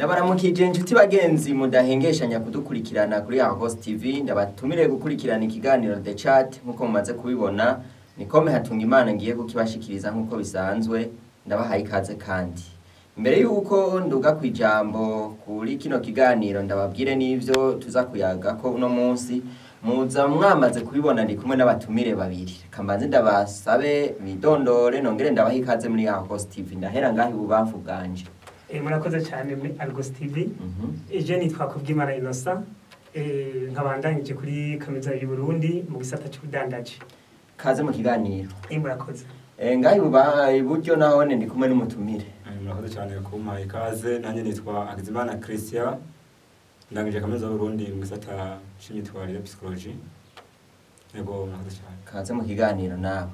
Ndabaramukije inshuti bagenzi mudahengeshanya kudukurikirana kuri Host TV, ndabatumire gukurikirana ikiganiro The Chat nkuko mumaze kubibona. Nikome hatunga Imana ngiye kukibashikiriza nkuko bisanzwe, ndabahaye ikaze kandi. Mbere yuko nduga kwijambo kuri kino kiganiro ndababwire n'ivyo tuza kuyaga ko uno munsi muza mwamaze kubibona ndi kumwe n'abatumire babiri. Kambanze ndabasabe bidondore nongere ndabaha ikaze muri Host TV. Ndahera ngahi bubamfu bwanje. Murakoze cyane muri Argos TV. Je nitwa Kubwimana Innocent. Nkabandanyije kuri kaminuza y'u Burundi mu gisata cy'ubudandaji. Kaze mu kiganiro. Murakoze. Ngahi buba iburyo nahone ndi kumwe n'umutumire. Murakoze cyane kumpaye ikaze. Nanjye nitwa Agizimana Christian. Ndangije kaminuza y'u Burundi mu gisata cy'imyitwarire psychology. Yego murakoze cyane. Kaze mu kiganiro nawe.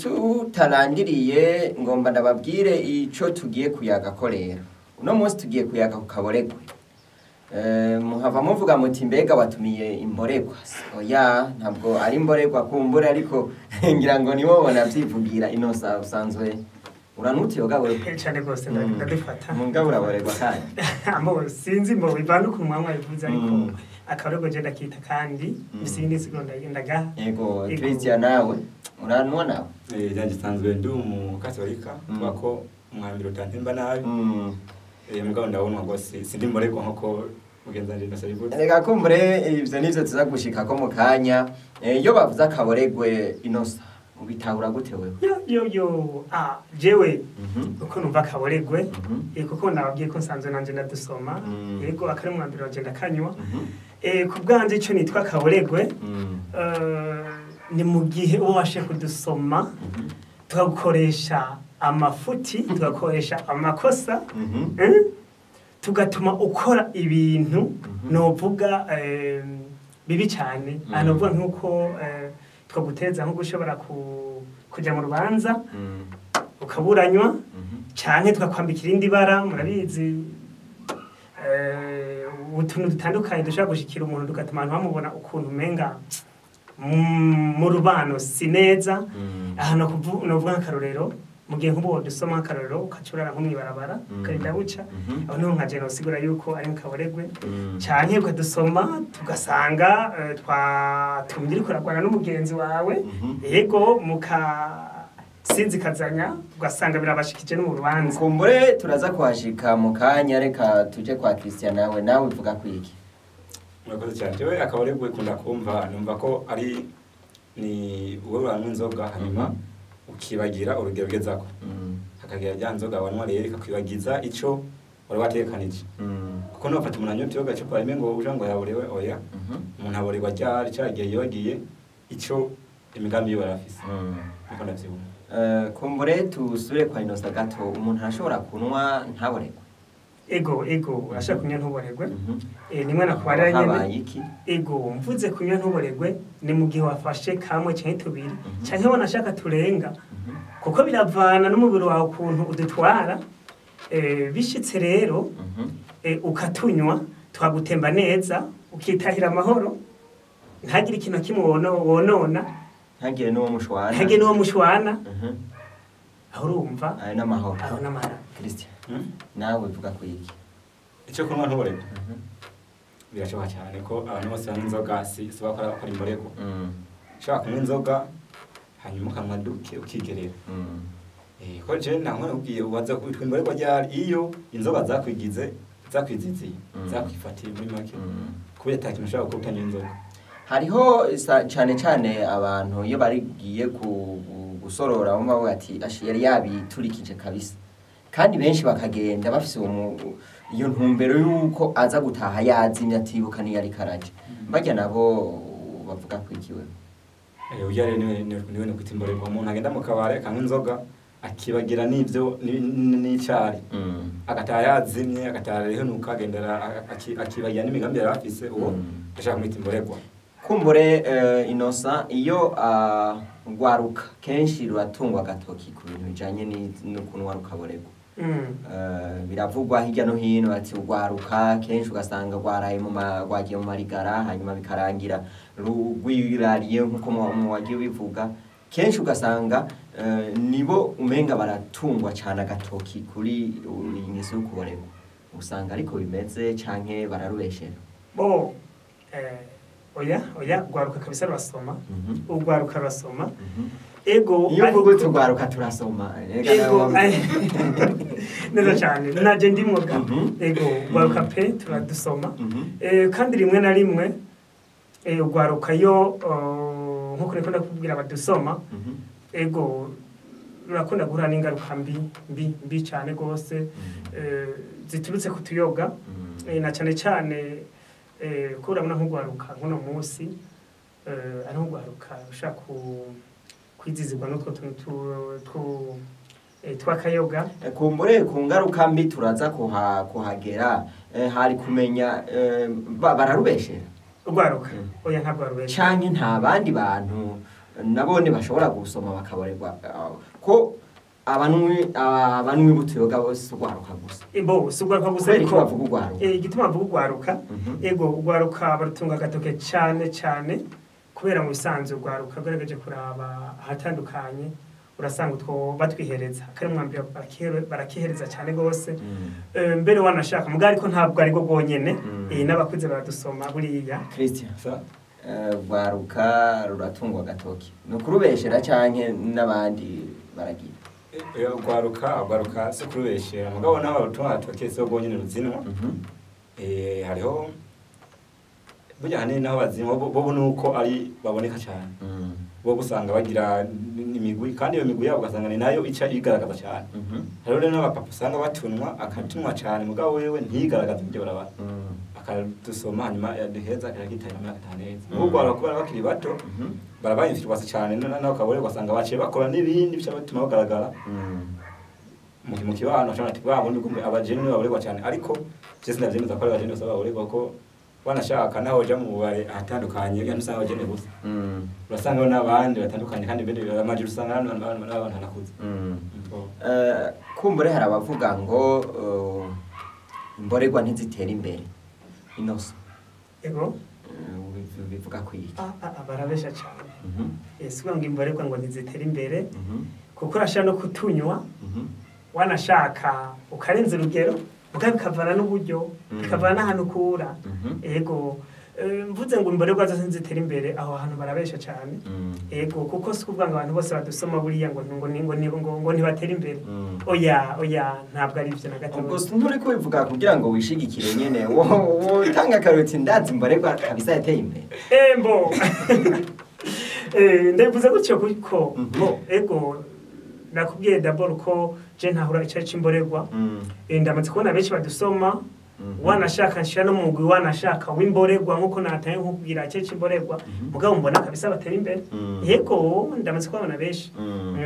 Tutarangiriye ngomba ndababwire ico tugiye kuyaga ko rero. Uno munsi tugiye kuyaga ku kaboregwe. Muhava muvuga muti mbega watumiye imboregwa. Oya ntabwo ari imboregwa kumbure ariko ngira ngo niwo bona byivugira Innocent usanzwe uranuti yogawe Cyane gose ndadufata. Mungabura boregwa kandi. Amo sinzi mbo bivana ku mwanywa ivuze ariko akarogo je ndakita kandi bisindi sigonda ndaga. Yego Christian nawe uranwa nawe. Yanjye sanzwe ndi umukatolika twako umwambiro tantemba nabi. Mugabo ndabona ngo sindi mboregwa nko mugenza nje ndasaribuze. Reka kumbure ivyo nivyo tuza gushika ko mu kanya. Iyo bavuze akaboregwe Innocent ubitahura gute wewe? Yo jewe uko numva akaboregwe kuko nababwiye ko nsanzwe nanje ndadusoma yego akari mwambiro wanje ndakanywa ku bwanje ico nitwa akaboregwe ni mu gihe washe kudusoma tugakoresha amafuti tugakoresha amakosa tugatuma ukora ibintu novuga bibi cyane anovuga nkuko twaguteza nko gushobora kujya mu rubanza ukaburanywa cyane tukakwambikira indi bara murabizi utuntu dutandukanye dushaka gushikira umuntu tugatuma abantu bamubona ukuntu menga mu rubano sineza ahantu novuga akarorero mu gihe nk'ubu dusoma akarorero ukacurara nko mwibarabara karinda buca aho niho nka jeno sigura yuko ari kaboregwe cyane ukadusoma tugasanga twatumye kuragwana n'umugenzi wawe yego muka sinzi kazanya ugasanga birabashikije no mu rubanza kumbure turaza kwashika mu kanya reka tuje kwa Christian nawe uvuga kwiki. Murakoze cyane. Jewe akaboregwe kunda kumva numva ko ari ni wowe uranywa inzoga hanyuma ukibagira urugero ugezako hakagira rya nzoga wanwa rero ikakwibagiza ico wari watekanije kuko nofata umuntu anyota yoga cyo parime ngo uja ngo yaborewe oya umuntu aborerwa cyari cyagiye yogiye ico imigambi yo barafise niko ndavyibona. Kumbure tusubire kwa Innocent gato umuntu arashobora kunwa ntaboregwe. Ego ashaka kunywa ntuboregwe nimwe nakubara nyene ego mvuze kunywa ntuboregwe ni mu gihe wafashe kamwe cyane tubiri cyane wanashaka turenga kuko biravana n'umubiri wawe kuntu udutwara bishitse rero ukatunywa twagutemba neza ukitahira amahoro ntagire ikintu kimwe wonona ntagire n'uwo mushwana aho urumva aho n'amahoro Christian nawe uvuga kwiki ico kunywa ntuboregwe birashoboka cyane ko abantu bose banywa inzoga si bakora imborego ushaka kunywa inzoga hanyuma ukanwa duke ukigerera ko je namwe ubwiye ubaza kwitwa imborego ryari iyo inzoga zakwiziziye zakwifatiye muri make kubera atakintu ushaka ko utanywa inzoga. Hariho cyane abantu iyo barigiye gusorora bumva bavuga ati ashiyari yabiturikije kabisa kandi benshi bakagenda bafise iyo ntumbero yuko aza gutaha yazimya atibuka ni yari karaje mbajya nabo bavuga kwikiwe. Uyare niwe no kwitimborerwa umuntu agenda mu kabare kanywa inzoga akibagira n'ivyo n'icari agataha yazimye agataha rero nuko agendera akibagira n'imigambi yari afise uwo ashaka kwitimborerwa. Kumbure Innocent iyo ngwaruka kenshi ruratungwa gatoki ku bintu bijanye n'ukuntu warukaboregwa. Biravugwa hirya no hino ati ugwaruka kenshi ugasanga gwaraye gwagiye mu marigara hanyuma bikarangira rugwirariye nkuko mu wagiye bivuga kenshi ugasanga nibo umenga baratungwa cyane agatoki kuri iyi ngeso yo kuborerwa usanga ariko bimeze canke bararubeshera bo oya gwaruka kabisa rurasoma ugwaruka rurasoma ego iyo uvuga tugwaruka turasoma ego neza cyane naje ndimwo ga ego gwaruka pe turadusoma kandi rimwe na rimwe ugwaruka yo nkuko reko ndakubwira badusoma ego rurakunda guhura n'ingaruka mbi cyane gose ziturutse kutuyoga na cyane cyane ko urabona nk'ugwaruka nkuno munsi ari nk'ugwaruka ushaka kwizizirwa n'utwo tuntu twakayoga kumbure ku ngaruka mbi turaza kuhagera hari kumenya bararubeshera ugwaruka oya ntabwo barubeshera canke nta bandi bantu nabone bashobora gusoma bakaborerwa ko abanwi butuyoga bose ugwaruka gusa bo sugwaruka gusa ariko bavuga ugwaruka igituma bavuga ugwaruka ego ugwaruka barutunga gatoke cyane kubera mu bisanzwe ugwaruka garageje kuraba ahatandukanye urasanga utwo batwihereza kare mwambira barakihereza cyane gose mbere wanashaka muga ariko ntabwo ari go gonyene n'abakuze baradusoma buriya Christian gwaruka ruratungwa gatoki no kurubeshera canke n'abandi baragira gwaruka se kurubeshera mugabo naho barutunga gatoki so gonyene ruzinwa hariho burya hanene naho bazinwa bo nuko ari baboneka cyane bo gusanga bagira imigwi kandi iyo migwi yabo gasanga ni nayo ica igaragaza cyane rero rero n'abapapa usanga batunwa akatunwa cyane mugabo wewe ntigaragaza ibyo barabara akadusoma hanyuma yaduheza akagitana mu kataneza ubwo barakora bakiri bato barabayifirwa cyane naho kabore gasanga baciye bakora n'ibindi byo batuma bagaragara mu kibano cyane ati babone ko abajeni baborerwa cyane ariko cyese ndavyemeza ko abajeni bose baborerwa ko wanashaka naho uja mu bare ahatandukanye kandi usanga abajeni gusa urasanga n'abandi batandukanye kandi bende amajiri usanga n'abantu banakuze kumbure hari abavuga ngo imborerwa ntizitera imbere inoso ego bivuga kwiki barabesha cyane ese ngo imborerwa ngo ntizitera imbere kuko urashaka no kutunywa wanashaka ukarenza urugero ukabikavana n'uburyo bikavana n'ahantu ukura ego mvuze ngo imborerwa zose nzitera imbere aho hantu barabesha cyane ego kuko si kuvuga ngo abantu bose badusoma buriya ngo ntibatera imbere oya ntabwo ari ibyo na gato ubwo nturi kubivuga kugira ngo wishigikire nyene wotanga karoti ndazi imborerwa kabisa yateye imbere mbo ndabivuze gutyo kuko ego nakubwiye d'abord ko je ntahura icyo c'imborerwa ndamaze kubona benshi badusoma wanashaka nshira no mugwi wanashaka w'imborerwa nkuko nataye nkubwira icyo c'imborerwa mugabo mbona kabisa batera imbere yego ndamaze kubona benshi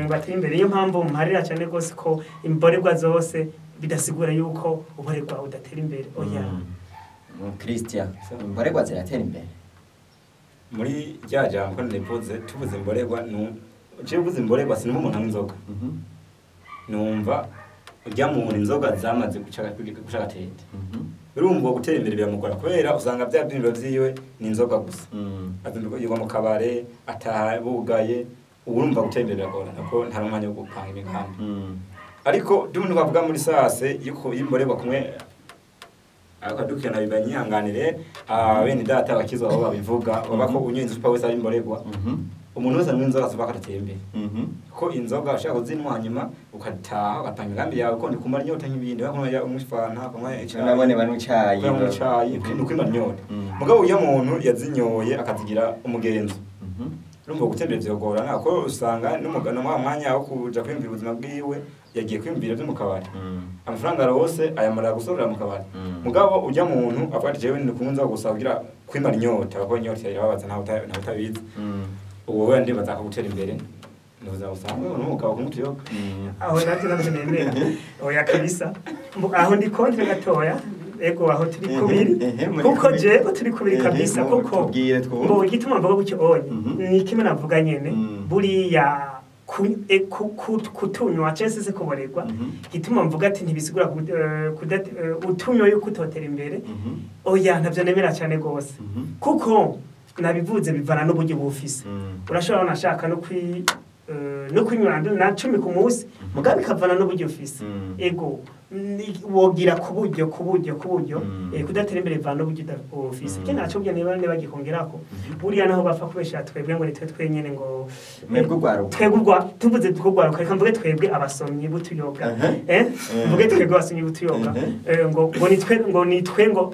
batera imbere iyo mpamvu mparira cyane gose ko imborerwa zose bidasigura yuko uborerwa udatera imbere oya Christian imborerwa ziratera imbere muri rya jambo nivuze tuvuze imborerwa uvuze imborerwa sinumva umuntu anywa inzoga numva urya muntu inzoga zamaze guca gatete urumva gutera imbere biramugora kubera usanga bya byiniro vyiwe ni inzoga gusa azinduko mu kabare atabugaye urumva gutera imbere biragora nako nta mwanya wo gupanga imigambi ariko dumuntu bavuga muri sase yuko imborerwa kumwe akadukana bibanyihanganire bene data bakizwa aho babivuga bako unyinzi super wese ari imborerwa umuntu wese anywa inzoga zuba akadatera imbere ko inzoga ushaka kuzinwa hanyuma ukataha ugatanga imigambi yawe ko ndikumara inyota nk'ibindi bakunywa umufana bakunywa nabone banu cyayi nukwimara inyota mugabo uyo muntu yazinyoye akazigira umugenzo urumva gutembera byogorana ko usanga n'umugano wa mwanya wo kuja kwimvira ubuzima bwiwe yagiye kwimvira byo mu kabari amafaranga rose ayamara gusorera mu kabari mugabo ujya muntu afata jewe ndikunza gusagira kwimara inyota bako inyota yababaza nta utabizi uwo wende bataka gutera imbere nuza usanga n'umugabo kumutuyoka aho navyo nemera oya kabisa aho ndi kontre gatoya ego aho turi kubiri kuko je turi kubiri kabisa kuko ngo igituma mvuga gutyo onye ni kimwe navuga nyene buriya kutunywa cyese se kuborerwa gituma mvuga ati ntibisigura utunywa yuko utotera imbere oya ntavyo nemera cyane gose kuko nabivuze bivana n'uburyo bufise urashobora nashaka no no kunywa na 10 ku munsi mugabe kavana n'uburyo ufise ego wogira ku buryo kudatera imbere vana uburyo ufise kene acobye niba bagikongerako buriya naho bapfa kubesha twebwe ngo nitwe twenyene ngo twebwe tuvuze tukugwaruka reka mvuge twebwe abasomyi butuyoga mvuge twebwe abasomyi butuyoga ngo nitwe ngo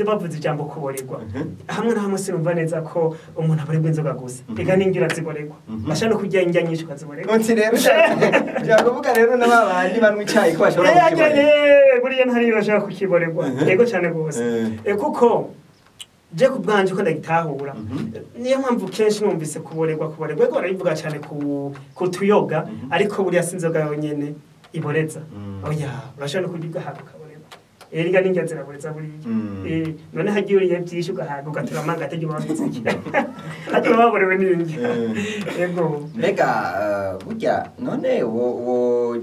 bavuze ijambo kuborerwa hamwe na hamwe sinumva neza ko umuntu aborerwa inzoga gusa ega ningira ziborerwa bashaka no kujya injya nyinshi ukaziborerwa nti rero kuvuga rero n'abandi banwe icyayi ko bashobora buriya ntari bashaka kukiborerwa yego cyane gose kuko je kubwanje ko ndagitahura niyo mpamvu kenshi numvise kuborerwa ego barabivuga cyane ku tuyoga ariko buriya sinzoga yonyene iboreza oya urashaka no kurya hago kaborerwa eriga ninjya ziraboreza buriya none hagiye uriye byinshi ugahaga ugaturama gatege babiziki ati baborewe n'ingi ego mbega burya none wo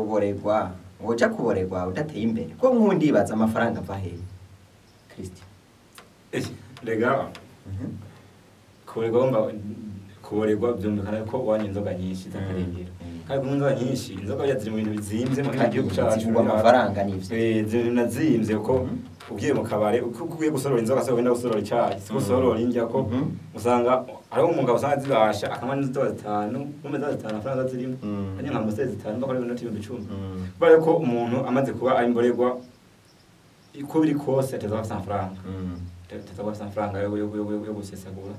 borerwa woja kuborerwa udateye imbere ko nkundibaza amafaranga ava hehe Christian rega kuborerwa byumvikana ko wanye inzoga nyinshi zakarengera kandi kunywa inzoga nyinshi inzoga ziri mu bintu bizimvye mu gihugu cyacu amafaranga n'ivyo ziri nazimvye ko ugiye mu kabare ugiye gusorora inzoga se wenda gusorora icyayi se gusorora indya ko usanga ari umugabo usanga zibasha akamana inzoga 5 mu meza 5 amafaranga zirimo kandi nka musezi 5 bakora ibintu 10 bare ko umuntu amaze kuba ari mborerwa iko biri kose ateza amafaranga amafaranga yo gusesagura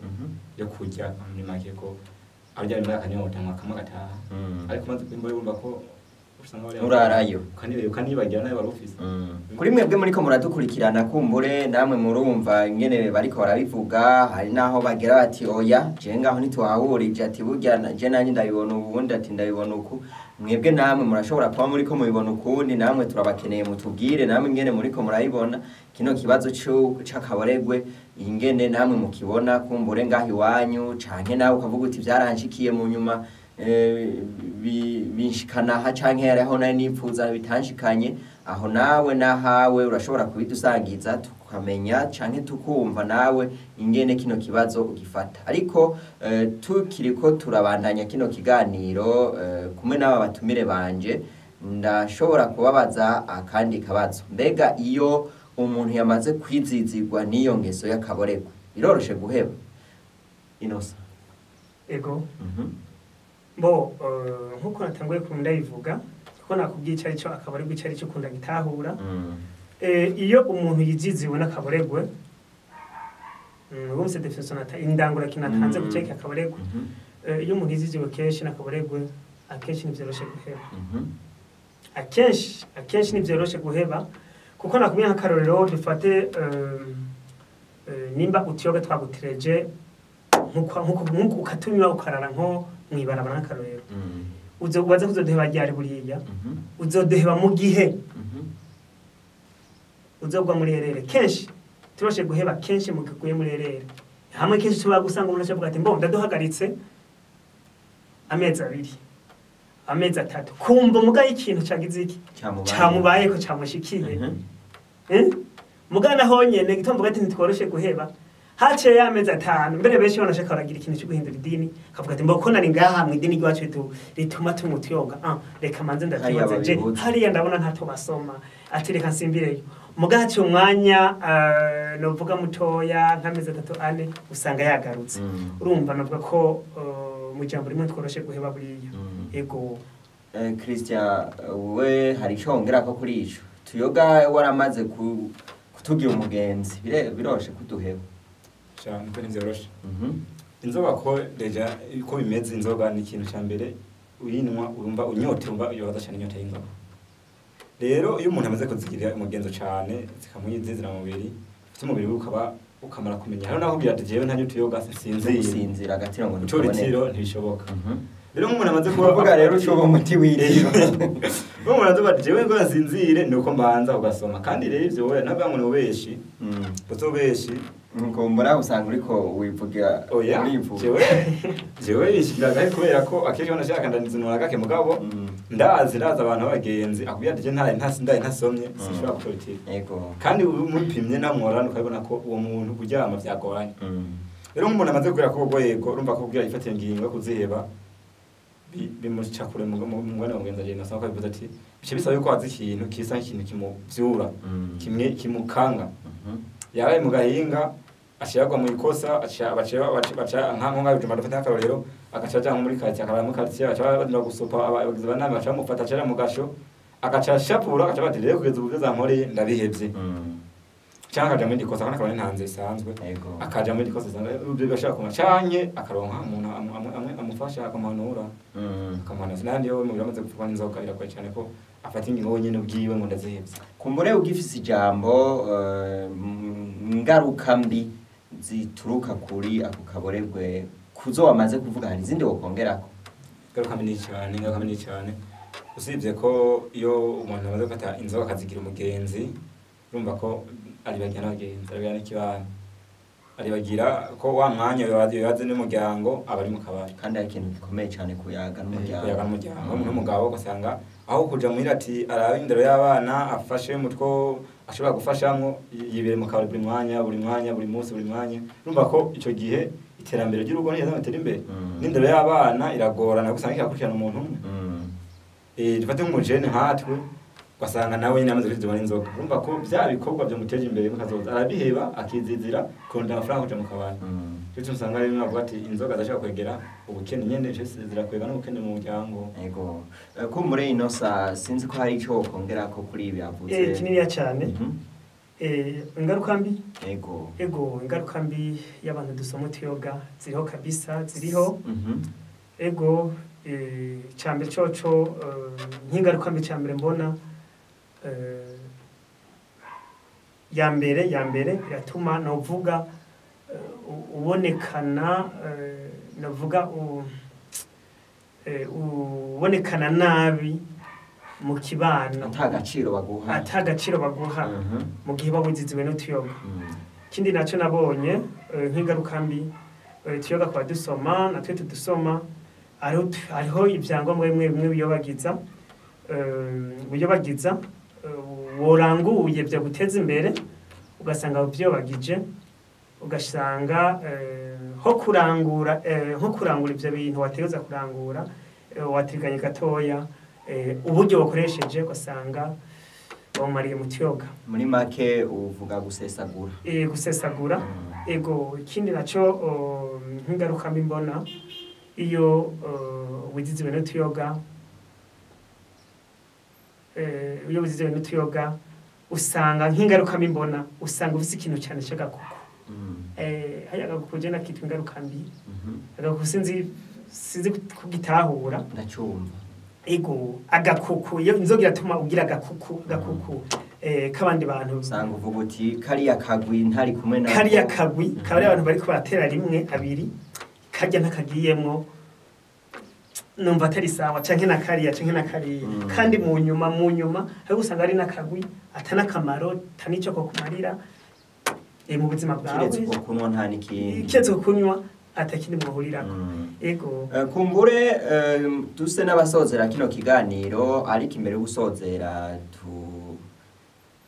yo kujya muri make ko arya muri akanyota nkamwe gataha ariko maze kwimba yumva ko urarayo ukanibagira nayo barufise kuri mwebwe muriko muradukurikirana kumbure namwe murumva ingene bariko barabivuga hari naho bagera bati oya je ngaho ntitwahurije ati burya je nanye ndabibona ubundi ati ndabibona uku mwebwe namwe murashobora kuba muriko mubibona ukundi namwe turabakeneye mutubwire namwe ingene muriko murayibona kino kibazo c'akaboregwe ingene namwe mukibona kumbure ngaho iwanyu canke nawe ukavuga uti byaranshikiye mu nyuma binshikana ha canke yaraho nari nipfuza bitanshikanye aho nawe nahawe urashobora kubidusangiza tukamenya canke tukumva nawe ingene kino kibazo ugifata ariko tukiriko turabandanya kino kiganiro kumwe n'aba batumire banje ndashobora kubabaza akandi kabazo mbega iyo umuntu yamaze kwizizigwa n'iyo ngeso y'akaboregwa biroroshe guheba Inosa ego bo nkuko natanguye kumunda bivuga ko nakubwiye icari cyo akaboregwa icari cyo kunda gitahura iyo umuntu yiziziwe n'akaboregwe ubumse definition ata indangura kinatanze guceka akaboregwe iyo umuntu yiziziwe kenshi n'akaboregwe akenshi nivyoroshe guheba akenshi nivyoroshe guheba kuko nakubwiye nk'akarorero dufate nimba utiyoga twagutireje nkuko ukatunywa ukarara nko mwibarabara n'akarorero uzobaza kuzodoheba ryari buriya uzodoheba mu gihe uzogwa muri erere kenshi turoshe guheba kenshi mu gikuye muri erere hamwe kenshi tuba gusanga umuntu avuga ati mbo ndaduhagaritse amezi 2 amezi 3 kumva muga ikintu cagize iki cyamubaye ko cyamushikiye mugana honyene gitomba gati ntitworoshe guheba hace yameza 5 mbere benshi banashaka baragira ikintu cyo guhindura idini kavuga ati mbako nari ngaha mu idini rwacu rituma tumutyoga reka manze ndatubaze je hariya ndabona ntato basoma ati reka nsimbireyo mugace umwanya novuga mutoya nkameze 3 4 usanga yagarutse urumva navuga ko mu jambo rimwe tworoshe guheba buriya ego Christian we hari cyongera ko kuri ico tuyoga waramaze kutugira umugenzi biroshe kuduheba cyane ko nzeroshe inzoga ko deja ko bimeze inzoga ni ikintu cya mbere uyinwa urumva unyotemba iyo badashana inyota y'inzoga rero iyo umuntu amaze kuzigira umugenzo cyane zikamuyizizira mu mubiri ufite umubiri ukaba ukamara kumenya hano naho byatujewe nta nyutu yoga sinzira agatiro ngo ntibone ntibishoboka rero umuntu amaze kuvuga rero ucoba umuti wiriro umuntu azuba jewe ngo asinzire nuko mbanza ugasoma kandi rero ivyo we nabwo ngo ubeshi uzobeshi ngombora usanga uriko wivugira jewe ishikiraga kubera ko akeje wanashaka ndanizunura gake mugabo ndaza abantu abagenzi akubya ati je ntasomye sinshobora gupolitika yego kandi umupimye namworana ukabona ko uwo muntu kuryama byagoranye rero umuntu amaze kugira ko yego urumva ko kugira ifatira ngingo kuziheba bimuca kure mu mwana mugenzi agenda asanga ko bivuze ati bice bisaba yuko wazi ikintu kisa nk'ikintu kimuvyura kimwe kimukanga yabaye mu gahinga ashiragwa mu ikosa baca nkanko ngabijuma dufata akarorero agacaja muri quartier akaba mu quartier baca badira gusopa abagize banama baca mufata acara mu gasho agaca shapura agaca badireye kugeza ubwo zankoreye ndabihevye cyangwa akaja muri ikosa akaba ntanze isanzwe akaja muri ikosa isanzwe ubyo bashaka kuma canye akaronka umuntu amufasha akamanura akamana sinandi yo mu biramaze gupfa n'inzoka irakwaye cyane ko afata ingingo wenyine ubwiwe ngo ndazihevye kumbure ugifise ijambo ngaruka mbi zituruka kuri ako kaboregwe kuzo wamaze kuvuga hari izindi wokongerako ngaruka mbi ni cyane usibye ko iyo umuntu amaze gufata inzoka akazigira umugenzi urumva ko aribagira n'abagenzi aribagira n'ikibana aribagira ko wa mwanya yabaze n'umuryango aba ari mu kabari kandi ari ikintu gikomeye cyane kuyaga n'umuryango n'umugabo ugasanga aho kuja muri ati araba indero y'abana afashe mutwo ashobora gufashamwo yibere mu kabari buri munsi urumva ko ico gihe iterambere ry'urugo neza natera imbere n'indero y'abana iragorana gusanga ikakurikirana umuntu umwe dufate nk'umujene nkatwe ugasanga nawe nyine amaze kwizibona inzoga urumva ko bya bikorwa byo muteje imbere mukazoza arabiheba akizizira kurunda amafaranga kuja mu kabari cyo usanga rero navuga ati inzoga zashaka kwegera ubukene nyene zirakwega n'ubukene mu muryango yego ko muri ino sa sinzi ko hari ico wokongera ko kuri ibi yavuze kinini cyane ingaruka mbi yego ingaruka mbi y'abantu dusoma utiyoga ziriho kabisa ziriho ego cyambere coco nk'ingaruka mbi cyambere mbona ya mbere iratuma novuga ubonekana navuga ubonekana nabi mu kibano atagaciro baguha mu gihe babuziziwe n'utuyoga kindi naco nabonye nk'ingaruka mbi tuyoga kwa dusoma natwe tudusoma ariho ibyangombwa bimwe biyobagiza woranguye byo guteza imbere ugasanga byobagije ugasanga ho kurangura ibyo bintu wategeza kurangura watiriganye gatoya uburyo wakoresheje ugasanga bamariye mu tuyoga muri make uvuga gusesagura ego ikindi naco nk'ingaruka mbi mbona iyo wiziziwe n'utuyoga usanga nk'ingaruka mbi mbona usanga ufite ikintu cyane cy'agakuku haya agakuku je nakitwa ingaruka mbi agakuku sinzi kugitahura ndacumva ego agakuku iyo inzoga iratuma ugira agakuku kabandi bantu usanga uvuga uti kariya kagwi ntari kumwe nako kariya kagwi kabari abantu bari kubatera rimwe abiri kajya ntakagiyemwo numva atari sawa canke na kariya kandi mu nyuma hari usanga ari nakagwi atanakamaro tanico ko kumarira mu buzima bwawe kiretse ko kunywa nta nikindi kiretse ko kunywa atakindi muhurirako ego kumbure duse n'abasozera kino kiganiro ariko imbere yo gusozera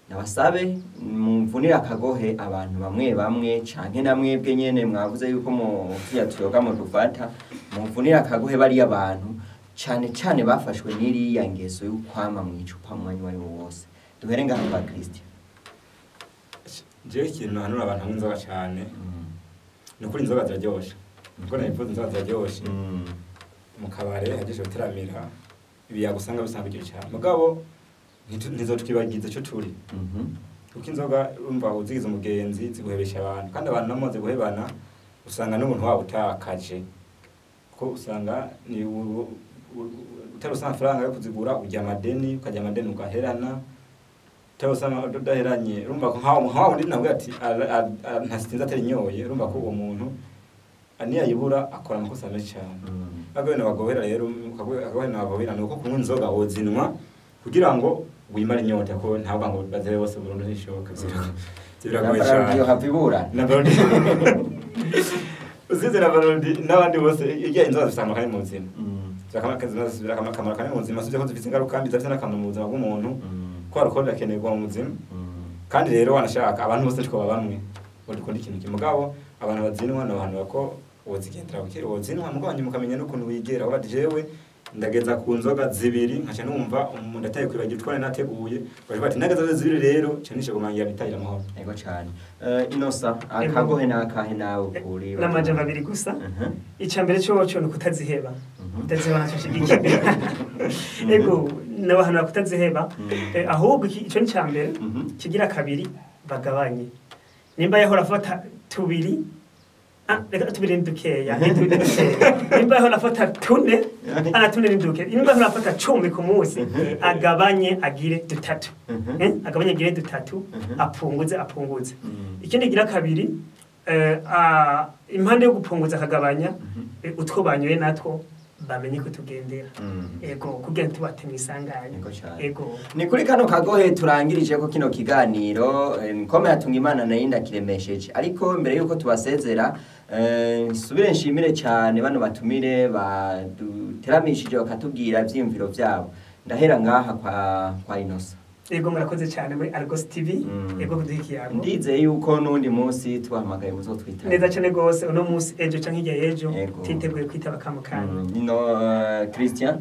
nabasabe mumvunira akagohe abantu bamwe canke namwebwe nyene mwavuze yuko mu tuyoga mu dufata mumvunira akagohe bari abantu cane bafashwe n'iriya ngeso y'ukwama mu icupa mu mwanya wari wose duhere ngaho kwa Christian jewe ikintu hanura abantu nk'inzoga cane ni ukuri inzoga ziraryoshe niko nabivuze inzoga ziraryoshe mu kabare hagisha guteramira ibi yagusanga bisanga iryo cyane mugabo ntizotwibagize cyo turi kuko inzoga urumva uzigize umugenzi ziguhebesha abantu kandi abantu namaze guhebana usanga n'umuntu wabo utakaje ko usanga ni utarusa amafaranga yo kuzigura ujya amadeni ukajya amadeni ugaherana utarusa udaheranye urumva ko nkaho undi nawe ati ntasinze atari nyoye urumva ko uwo muntu aniyayibura akora amakosa menshi cyane bagabene bagohera rero akagabene bagohera nuko kunywa inzoga wozinwa kugira ngo wimare inyota ko ntabwo ngo bazere bose burundu nishoka ziragoye cyane yo havibura uzize na barundi n'abandi bose ijya inzoga zisanga kandi mu buzima zirakamara kandi mu buzima sivyo ko zifite ingaruka kandi zafite n'akamaro mu buzima bw'umuntu ko arukorera kenerwa mu buzima kandi rero wanashaka abantu bose twaba bamwe dukunda ikintu kimugabo abantu bazinwa n'abantu bako wozigendera buke wozinwa mugabanye mukamenya n'ukuntu wigera ubati jewe ndageza ku nzoga zibiri nkaca numva umuntu ataye kwibagira utwane nateguye baje bati ndageza zibiri rero canishe gumangira bitahira amahoro. Ego cyane. Inosa akagohe nakahe nawe kuri n'amajambo abiri gusa. Icambere cyo ni kutaziheba. Kutaziheba naco shigikira. Ego n'abantu bakutaziheba ahubwo ico ni cambere kigira kabiri bagabanye. Nimba yahora afata tubiri reka tubiri ndukeya nimba yahora afata tune tune nduke nimba yahora afata 10 ku munsi agabanye agire dutatu agabanye agire dutatu apunguze ikindi gira kabiri impande yo gupunguza akagabanya utwo banyoye natwo bamenye ko tugendera ego kugira tubate mwisanganye ego ni kuri kano kagohe turangirije ko kino kiganiro nkome hatunga imana nayo ndakiremesheje ariko mbere yuko tubasezera subire nshimire cyane bano batumire baduteramishije bakatubwira ivyimviro byabo ndahera ngaha kwa Inosa. Ego murakoze cyane muri Argos TV ego kuduhikiyago ndizeye yuko nundi munsi twahamagaye muzo twita neza cyane gose uno munsi ejo canke hirya yejo titeguye kwitaba kamukanya nino Christian.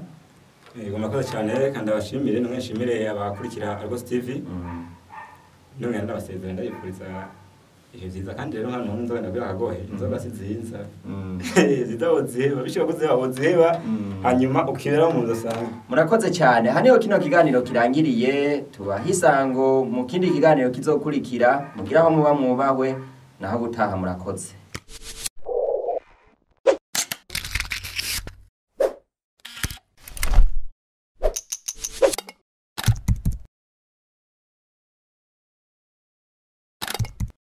Ego murakoze cyane kandi abashimire namwe nshimire abakurikira Argos TV none ndabasezera ndayipuriza ihe nziza kandi rero hano nzoga ndabira kagohe inzoga sizinza zidawozeba bishobora kuzeba hanyuma ukibera mu nzo sanga. Murakoze cyane haniho kino kiganiro kirangiriye tubahisango mu kindi kiganiro kizokurikira mugira aho muba mwubahwe naho gutaha murakoze.